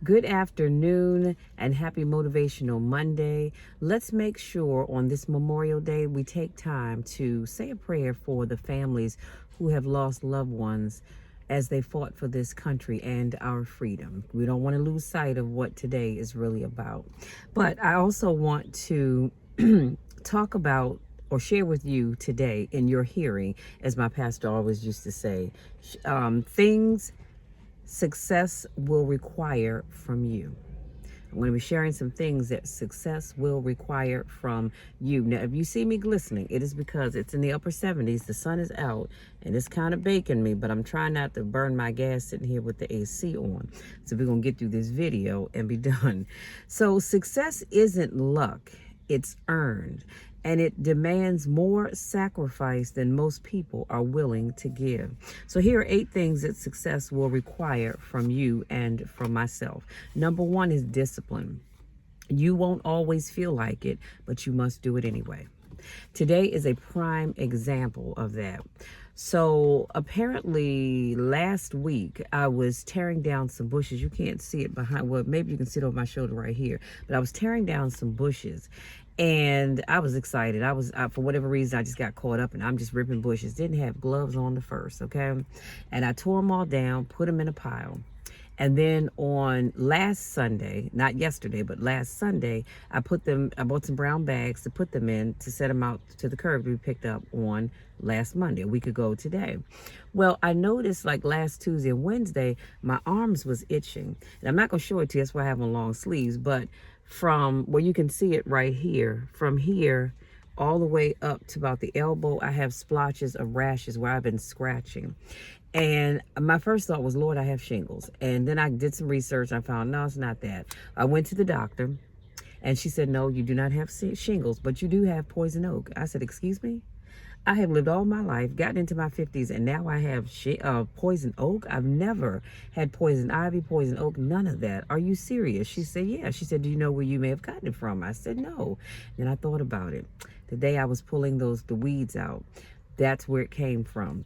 Good afternoon and happy Motivational Monday. Let's make sure on this Memorial Day we take time to say a prayer for the families who have lost loved ones as they fought for this country and our freedom. We don't want to lose sight of what today is really about. But I also want to talk about or share with you today in your hearing, as my pastor always used to say, things success will require from you. I'm going to be sharing some things that success will require from you. Now, if you see me glistening, it is because it's in the upper 70s. The sun is out and it's kind of baking me, but I'm trying not to burn my gas sitting here with the AC on. So we're going to get through this video and be done. So success isn't luck. It's earned. And it demands more sacrifice than most people are willing to give. So here are 8 things that success will require from you and from myself. Number 1 is discipline. You won't always feel like it, but you must do it anyway. Today is a prime example of that. So apparently last week I was tearing down some bushes. You can't see it behind, well, maybe you can see it over my shoulder right here, but I was tearing down some bushes. And I was excited. For whatever reason, I just got caught up and I'm just ripping bushes. Didn't have gloves on the first, okay? And I tore them all down, put them in a pile. And then on last Sunday, not yesterday, but last Sunday, I bought some brown bags to put them in to set them out to the curb to be picked up on last Monday, a week ago today. Well, I noticed like last Tuesday and Wednesday, my arms was itching. And I'm not going to show it to you, that's why I have on long sleeves, but from where you can see it right here, from here all the way up to about the elbow, I have splotches of rashes where I've been scratching. And my first thought was, Lord, I have shingles. And then I did some research and I found, no, it's not that. I went to the doctor and she said, no, you do not have shingles, but you do have poison oak. I said, excuse me? I have lived all my life, gotten into my 50s, and now I have poison oak. I've never had poison ivy, poison oak, none of that. Are you serious? She said, yeah. She said, do you know where you may have gotten it from? I said, no. Then I thought about it. The day I was pulling the weeds out, that's where it came from.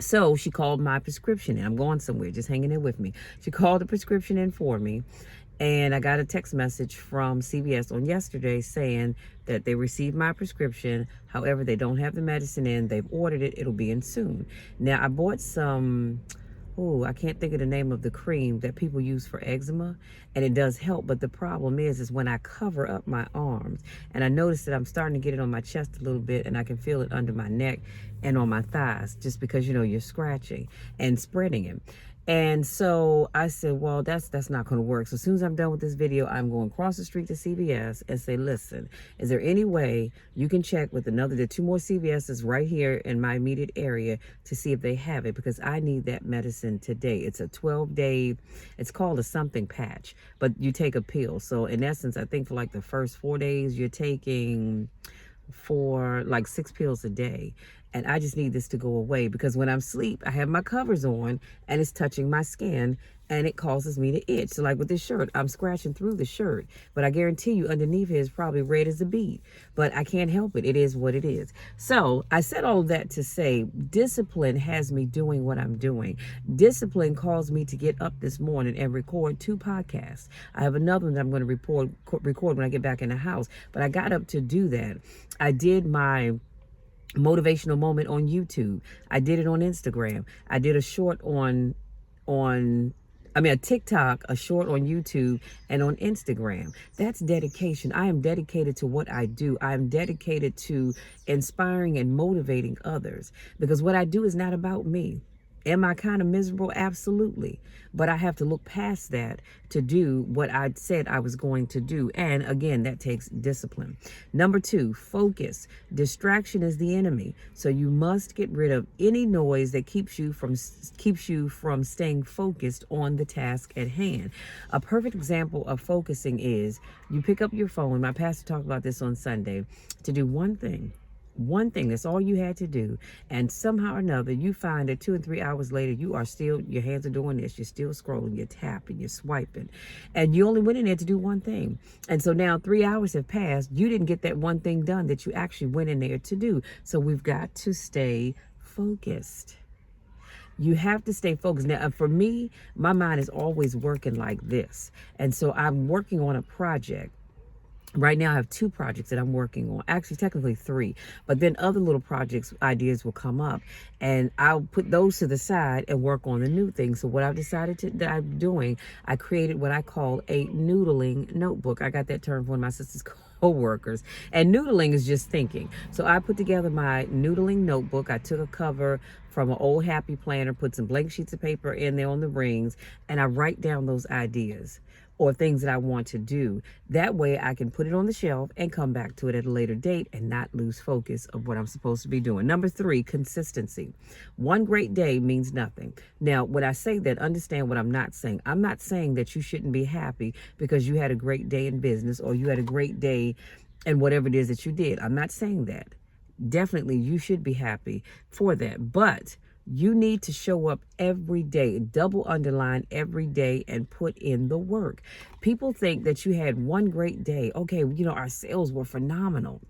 So she called my prescription in. I'm going somewhere, just hanging in with me. She called the prescription in for me. And I got a text message from CVS on yesterday saying that they received my prescription. However, they don't have the medicine in. They've ordered it. It'll be in soon. Now, I bought some, I can't think of the name of the cream that people use for eczema. And it does help. But the problem is when I cover up my arms, and I notice that I'm starting to get it on my chest a little bit, and I can feel it under my neck and on my thighs, just because, you're scratching and spreading it. And so I said, well, that's not going to work. So as soon as I'm done with this video, I'm going across the street to CVS and say, listen, is there any way you can check with there are 2 more CVS's right here in my immediate area to see if they have it, because I need that medicine today. It's a 12-day, it's called a something patch, but you take a pill. So in essence, I think for like the first 4 days, you're taking 6 pills a day. And I just need this to go away, because when I'm asleep, I have my covers on and it's touching my skin and it causes me to itch. So like with this shirt, I'm scratching through the shirt, but I guarantee you underneath it is probably red as a beet, but I can't help it. It is what it is. So I said all of that to say discipline has me doing what I'm doing. Discipline caused me to get up this morning and record 2 podcasts. I have another one that I'm going to record when I get back in the house, but I got up to do that. I did my motivational moment on YouTube. I did it on Instagram. I did a short a TikTok, a short on YouTube, and on Instagram. That's dedication. I am dedicated to what I do. I am dedicated to inspiring and motivating others, because what I do is not about me. Am I kind of miserable? Absolutely. But I have to look past that to do what I said I was going to do. And again, that takes discipline. Number 2, focus. Distraction is the enemy. So you must get rid of any noise that keeps you from staying focused on the task at hand. A perfect example of focusing is you pick up your phone. My pastor talked about this on Sunday, to do one thing. One thing, that's all you had to do, and somehow or another you find that 2 and 3 hours later you are still, your hands are doing this, you're still scrolling, you're tapping, you're swiping, and you only went in there to do one thing. And so now 3 hours have passed, you didn't get that one thing done that you actually went in there to do. So we've got to stay focused. You have to stay focused. Now, for me, my mind is always working like this. And so I'm working on a project. Right now, I have 2 projects that I'm working on. Actually, technically 3. But then other little projects, ideas will come up. And I'll put those to the side and work on the new things. So what I've decided that I'm doing, I created what I call a noodling notebook. I got that term from one of my sister's co-workers. And noodling is just thinking. So I put together my noodling notebook. I took a cover from an old Happy Planner, put some blank sheets of paper in there on the rings, and I write down those ideas or things that I want to do. That way I can put it on the shelf and come back to it at a later date and not lose focus of what I'm supposed to be doing. Number 3, consistency. One great day means nothing. Now, when I say that, understand what I'm not saying. I'm not saying that you shouldn't be happy because you had a great day in business or you had a great day in whatever it is that you did. I'm not saying that. Definitely you should be happy for that. But you need to show up every day, double underline every day, and put in the work. People think that you had one great day. Okay, our sales were phenomenal,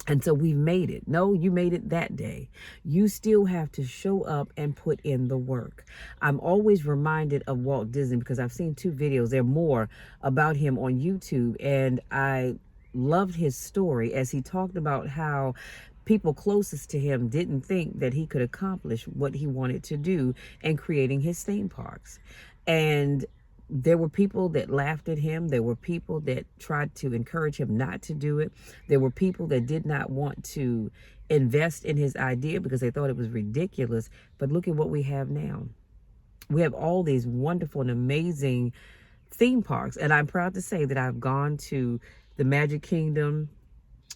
and so we've made it. No, you made it that day. You still have to show up and put in the work. I'm always reminded of Walt Disney because I've seen 2 videos. There are more about him on YouTube, and I loved his story as he talked about how people closest to him didn't think that he could accomplish what he wanted to do in creating his theme parks. And there were people that laughed at him. There were people that tried to encourage him not to do it. There were people that did not want to invest in his idea because they thought it was ridiculous. But look at what we have now. We have all these wonderful and amazing theme parks. And I'm proud to say that I've gone to the Magic Kingdom,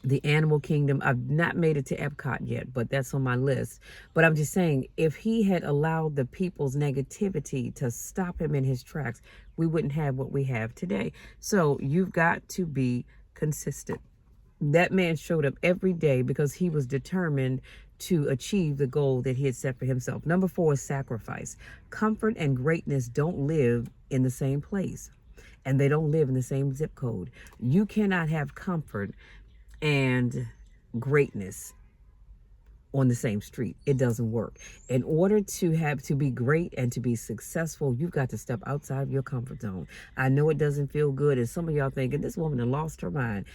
the Animal Kingdom. I've not made it to Epcot yet, but that's on my list. But I'm just saying, if he had allowed the people's negativity to stop him in his tracks, we wouldn't have what we have today. So you've got to be consistent. That man showed up every day because he was determined to achieve the goal that he had set for himself. Number 4 is sacrifice. Comfort and greatness don't live in the same place, and they don't live in the same zip code. You cannot have comfort and greatness on the same street. It doesn't work. In order to be great and to be successful, you've got to step outside of your comfort zone. I know it doesn't feel good, and some of y'all thinking this woman has lost her mind.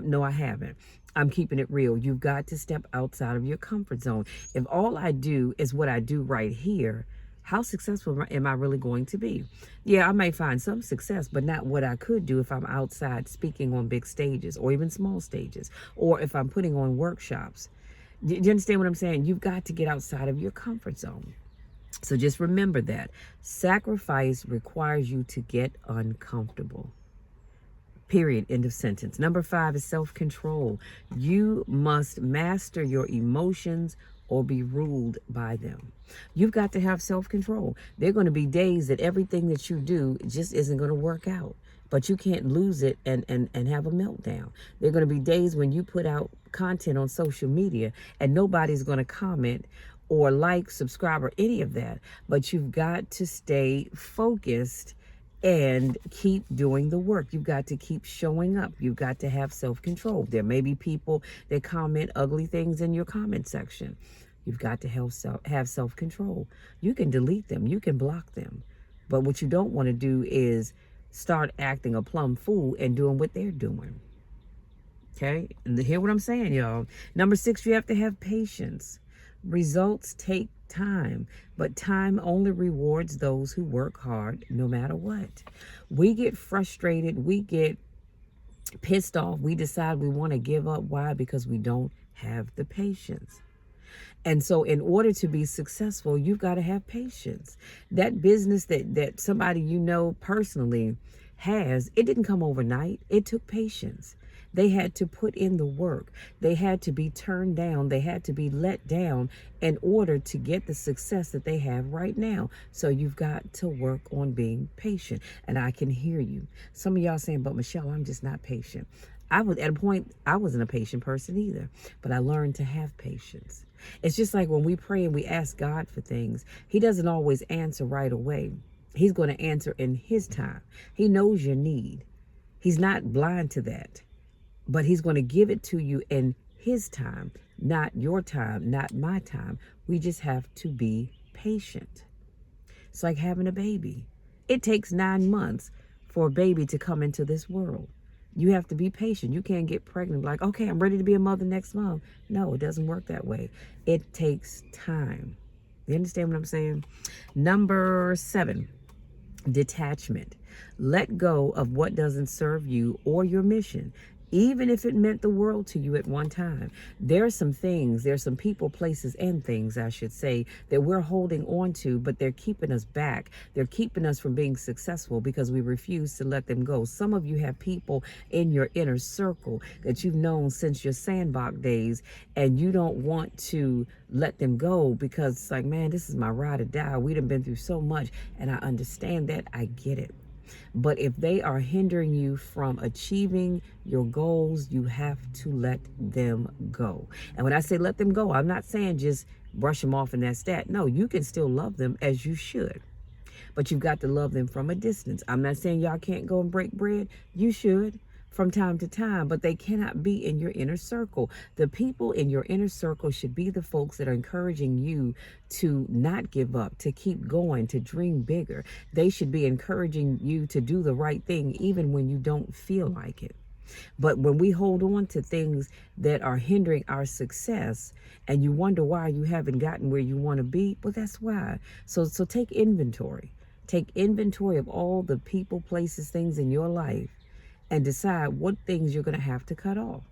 No, I haven't. I'm keeping it real. You've got to step outside of your comfort zone. If all I do is what I do right here, how successful am I really going to be? Yeah, I may find some success, but not what I could do if I'm outside speaking on big stages or even small stages, or if I'm putting on workshops. Do you understand what I'm saying? You've got to get outside of your comfort zone. So just remember that. Sacrifice requires you to get uncomfortable. Period. End of sentence. Number 5 is self-control. You must master your emotions or be ruled by them. You've got to have self-control. There are going to be days that everything that you do just isn't going to work out, but you can't lose it and have a meltdown. There are going to be days when you put out content on social media and nobody's going to comment or like, subscribe, or any of that, but you've got to stay focused and keep doing the work. You've got to keep showing up. You've got to have self-control. There may be people that comment ugly things in your comment section. You've got to have self-control. You can delete them. You can block them. But what you don't want to do is start acting a plumb fool and doing what they're doing. Okay? And hear what I'm saying, y'all. Number 6, you have to have patience. Results take time, but time only rewards those who work hard no matter what. We get frustrated. We get pissed off. We decide we want to give up. Why? Because we don't have the patience. And so in order to be successful, you've got to have patience. That business that somebody you know personally has, it didn't come overnight. It took patience. They had to put in the work. They had to be turned down. They had to be let down in order to get the success that they have right now. So you've got to work on being patient. And I can hear you. Some of y'all saying, but Michelle, I'm just not patient. I was at a point, I wasn't a patient person either, but I learned to have patience. It's just like when we pray and we ask God for things, he doesn't always answer right away. He's going to answer in his time. He knows your need. He's not blind to that, but he's going to give it to you in his time, not your time, not my time. We just have to be patient. It's like having a baby. It takes 9 months for a baby to come into this world. You have to be patient. You can't get pregnant like, okay, I'm ready to be a mother next month. No, it doesn't work that way. It takes time. You understand what I'm saying? Number 7, detachment. Let go of what doesn't serve you or your mission, even if it meant the world to you at one time. There's some things, there's some people, places, and things, I should say, that we're holding on to, but they're keeping us back. They're keeping us from being successful because we refuse to let them go. Some of you have people in your inner circle that you've known since your sandbox days, and you don't want to let them go because it's like, man, this is my ride or die. We done been through so much, and I understand that. I get it. But if they are hindering you from achieving your goals, you have to let them go. And when I say let them go, I'm not saying just brush them off and that's that. No, you can still love them as you should. But you've got to love them from a distance. I'm not saying y'all can't go and break bread. You should from time to time, but they cannot be in your inner circle. The people in your inner circle should be the folks that are encouraging you to not give up, to keep going, to dream bigger. They should be encouraging you to do the right thing even when you don't feel like it. But when we hold on to things that are hindering our success and you wonder why you haven't gotten where you want to be, well, that's why. So take inventory. Take inventory of all the people, places, things in your life and decide what things you're going to have to cut off.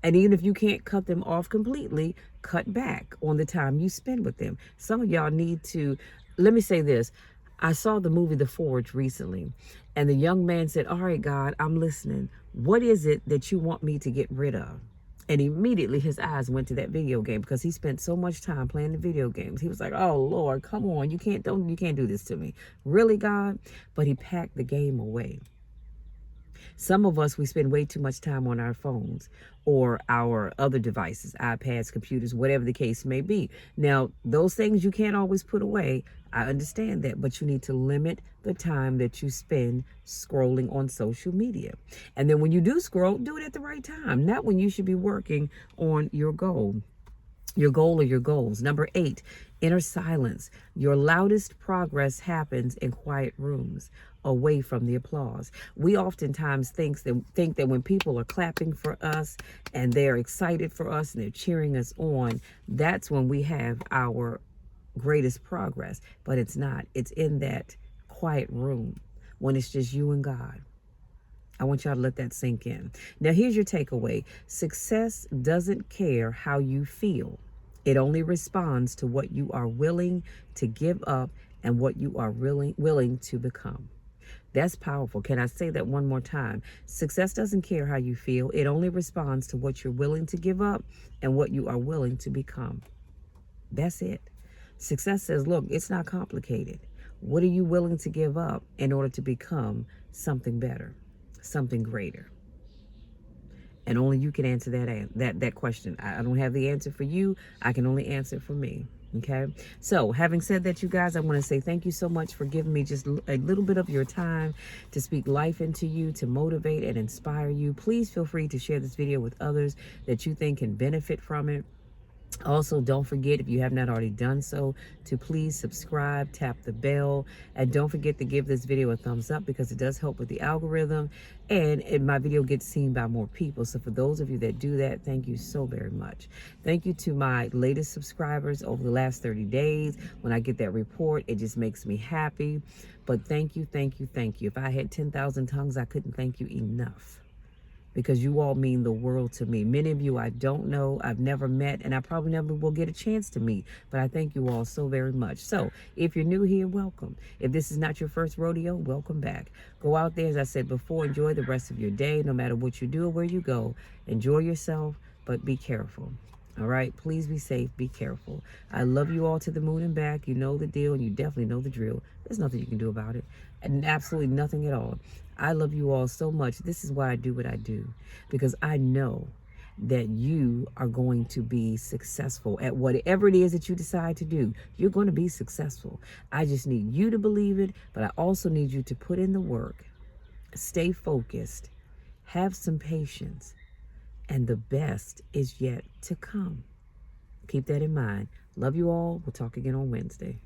And even if you can't cut them off completely, cut back on the time you spend with them. Some of y'all need to, let me say this. I saw the movie The Forge recently, and the young man said, all right, God, I'm listening. What is it that you want me to get rid of? And immediately his eyes went to that video game because he spent so much time playing the video games. He was like, oh, Lord, come on. You can't do this to me. Really, God? But he packed the game away. Some of us, we spend way too much time on our phones or our other devices, iPads, computers, whatever the case may be. Now, those things you can't always put away. I understand that, but you need to limit the time that you spend scrolling on social media. And then when you do scroll, do it at the right time, not when you should be working on your goal. Your goal or your goals. Number 8, inner silence. Your loudest progress happens in quiet rooms, away from the applause. We oftentimes think that when people are clapping for us and they're excited for us and they're cheering us on, that's when we have our greatest progress. But it's not. It's in that quiet room when it's just you and God. I want y'all to let that sink in. Now, here's your takeaway. Success doesn't care how you feel. It only responds to what you are willing to give up and what you are really willing to become. That's powerful. Can I say that one more time? Success doesn't care how you feel. It only responds to what you're willing to give up and what you are willing to become. That's it. Success says, look, it's not complicated. What are you willing to give up in order to become something better? Something greater. And only you can answer that question. I don't have the answer for you. I can only answer for me. Okay. So having said that, you guys, I want to say thank you so much for giving me just a little bit of your time to speak life into you, to motivate and inspire you. Please feel free to share this video with others that you think can benefit from it. Also, don't forget, if you have not already done so, to please subscribe, tap the bell, and don't forget to give this video a thumbs up because it does help with the algorithm and my video gets seen by more people. So for those of you that do that, thank you so very much. Thank you to my latest subscribers over the last 30 days. When I get that report, it just makes me happy. But thank you, thank you, thank you. If I had 10,000 tongues, I couldn't thank you enough, because you all mean the world to me. Many of you I don't know, I've never met, and I probably never will get a chance to meet, but I thank you all so very much. So if you're new here, welcome. If this is not your first rodeo, welcome back. Go out there, as I said before, enjoy the rest of your day, no matter what you do or where you go. Enjoy yourself, but be careful. All right, please be safe, be careful. I love you all to the moon and back. You know the deal, and you definitely know the drill. There's nothing you can do about it, and absolutely nothing at all. I love you all so much. This is why I do what I do, because I know that you are going to be successful at whatever it is that you decide to do. You're going to be successful. I just need you to believe it, but I also need you to put in the work, stay focused, have some patience, and the best is yet to come. Keep that in mind. Love you all. We'll talk again on Wednesday.